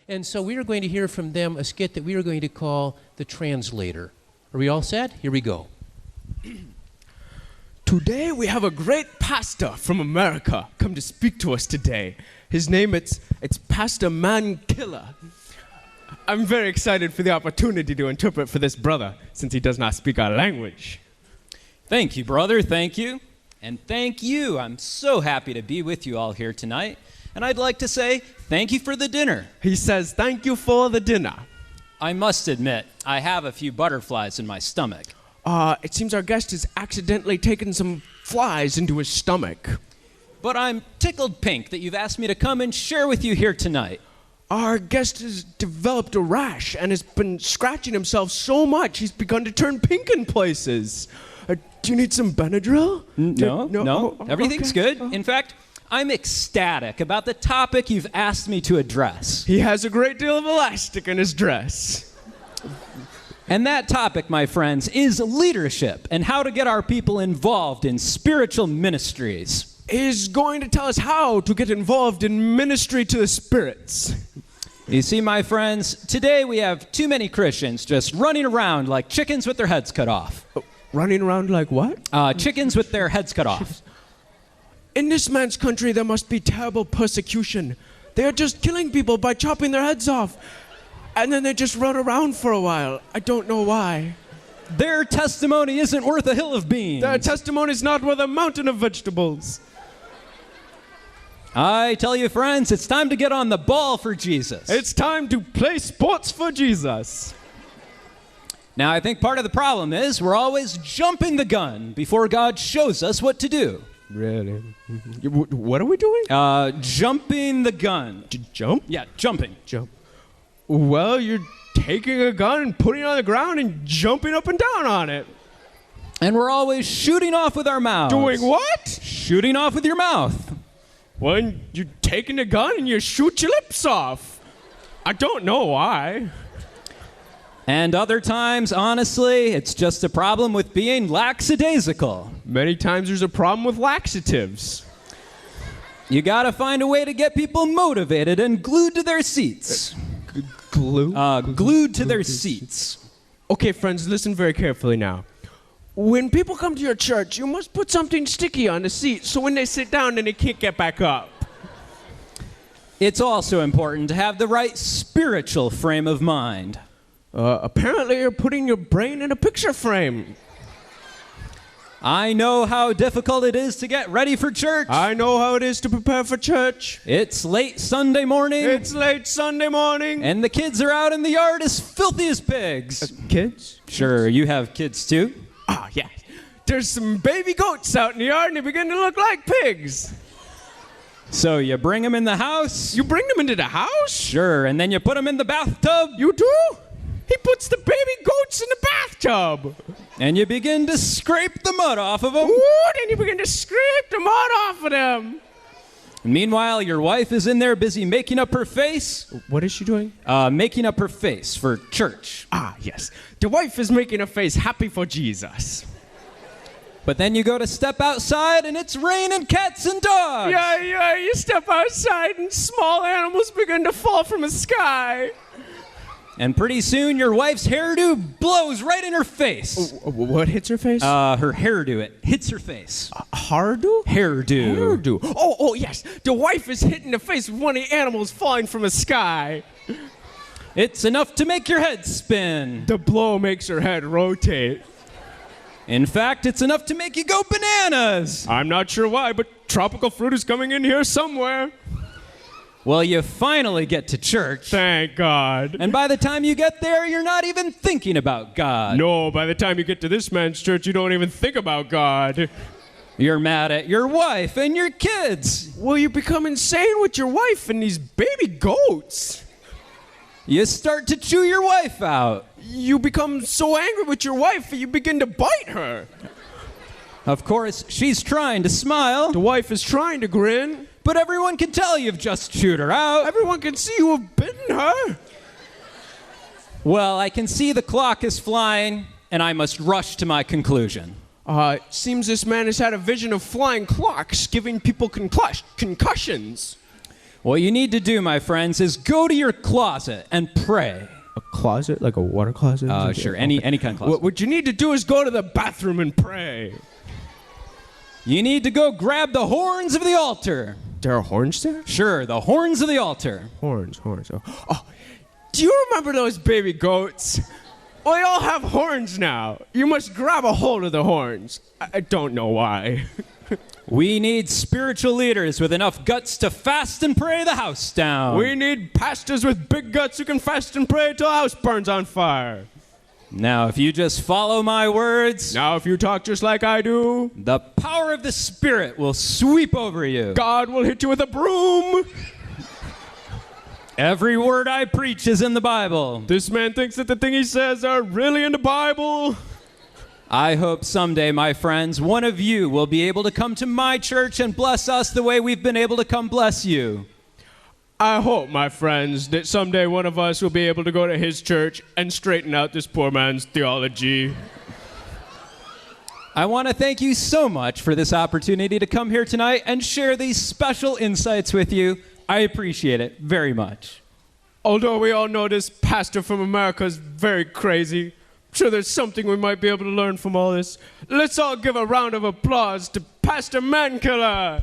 And so we are going to hear from them a skit that we are going to call The Translator. Are we all set? Here we go. Today we have a great pastor from America come to speak to us today. His name it's Pastor Man Killer. I'm very excited for the opportunity to interpret for this brother since he does not speak our language. Thank you, brother. Thank you. And thank you. I'm so happy to be with you all here tonight. And I'd like to say thank you for the dinner. He says thank you for the dinner. I must admit, I have a few butterflies in my stomach. It seems our guest has accidentally taken some flies into his stomach. But I'm tickled pink that you've asked me to come and share with you here tonight. Our guest has developed a rash and has been scratching himself so much he's begun to turn pink in places. Do you need some Benadryl? No. Everything's okay. good. In fact, I'm ecstatic about the topic you've asked me to address. He has a great deal of elastic in his dress. And that topic, my friends, is leadership and how to get our people involved in spiritual ministries. He's going to tell us how to get involved in ministry to the spirits. You see, my friends, today we have too many Christians just running around like chickens with their heads cut off. Running around like what? Chickens with their heads cut off. In this man's country, there must be terrible persecution. They are just killing people by chopping their heads off. And then they just run around for a while. I don't know why. Their testimony isn't worth a hill of beans. Their testimony is not worth a mountain of vegetables. I tell you, friends, it's time to get on the ball for Jesus. It's time to play sports for Jesus. Now, I think part of the problem is we're always jumping the gun before God shows us what to do. Really? What are we doing? Jumping the gun. Jump? Yeah, jumping. Jump. Well, you're taking a gun and putting it on the ground and jumping up and down on it. And we're always shooting off with our mouths. Doing what? Shooting off with your mouth. When you're taking a gun and you shoot your lips off. I don't know why. And other times, honestly, it's just a problem with being lackadaisical. Many times there's a problem with laxatives. You gotta find a way to get people motivated and glued to their seats. Glued to their seats. Okay, friends, listen very carefully now. When people come to your church, you must put something sticky on the seat so when they sit down, then they can't get back up. It's also important to have the right spiritual frame of mind. Apparently you're putting your brain in a picture frame. I know how difficult it is to get ready for church. I know how it is to prepare for church. It's late Sunday morning. It's late Sunday morning. And the kids are out in the yard as filthy as pigs. Kids? Sure, you have kids too? Ah, yeah. There's some baby goats out in the yard and they begin to look like pigs. So you bring them in the house? You bring them into the house? Sure, and then you put them in the bathtub? You do? He puts the baby goats in the bathtub. And you begin to scrape the mud off of them? Ooh, then you begin to scrape the mud off of them. Meanwhile, your wife is in there busy making up her face. What is she doing? Making up her face for church. Ah, yes. The wife is making a face happy for Jesus. But then you go to step outside and it's raining cats and dogs. Yeah, you step outside and small animals begin to fall from the sky. And pretty soon your wife's hairdo blows right in her face. What hits her face? Her hairdo, it hits her face. Hairdo? Hairdo. Oh, yes. The wife is hitting the face with one of the animals falling from the sky. It's enough to make your head spin. The blow makes her head rotate. In fact, it's enough to make you go bananas. I'm not sure why, but tropical fruit is coming in here somewhere. Well, you finally get to church. Thank God. And by the time you get there, you're not even thinking about God. No, by the time you get to this man's church, you don't even think about God. You're mad at your wife and your kids. Well, you become insane with your wife and these baby goats. You start to chew your wife out. You become so angry with your wife that you begin to bite her. Of course, she's trying to smile. The wife is trying to grin. But everyone can tell you've just chewed her out. Everyone can see you have bitten her. Well, I can see the clock is flying, and I must rush to my conclusion. It seems this man has had a vision of flying clocks giving people concussions. What you need to do, my friends, is go to your closet and pray. A closet? Like a water closet? Sure, any kind of closet. What you need to do is go to the bathroom and pray. You need to go grab the horns of the altar. There are horns there? Sure, the horns of the altar. Horns. Oh, do you remember those baby goats? Well, they all have horns now. You must grab a hold of the horns. I don't know why. We need spiritual leaders with enough guts to fast and pray the house down. We need pastors with big guts who can fast and pray till the house burns on fire. Now, if you just follow my words, Now, if you talk just like I do, the power of the Spirit will sweep over you. God will hit you with a broom. Every word I preach is in the Bible. This man thinks that the thing he says are really in the Bible. I hope someday, my friends, one of you will be able to come to my church and bless us the way we've been able to come bless you. I hope, my friends, that someday one of us will be able to go to his church and straighten out this poor man's theology. I want to thank you so much for this opportunity to come here tonight and share these special insights with you. I appreciate it very much. Although we all know this pastor from America is very crazy, I'm sure there's something we might be able to learn from all this. Let's all give a round of applause to Pastor Mankiller.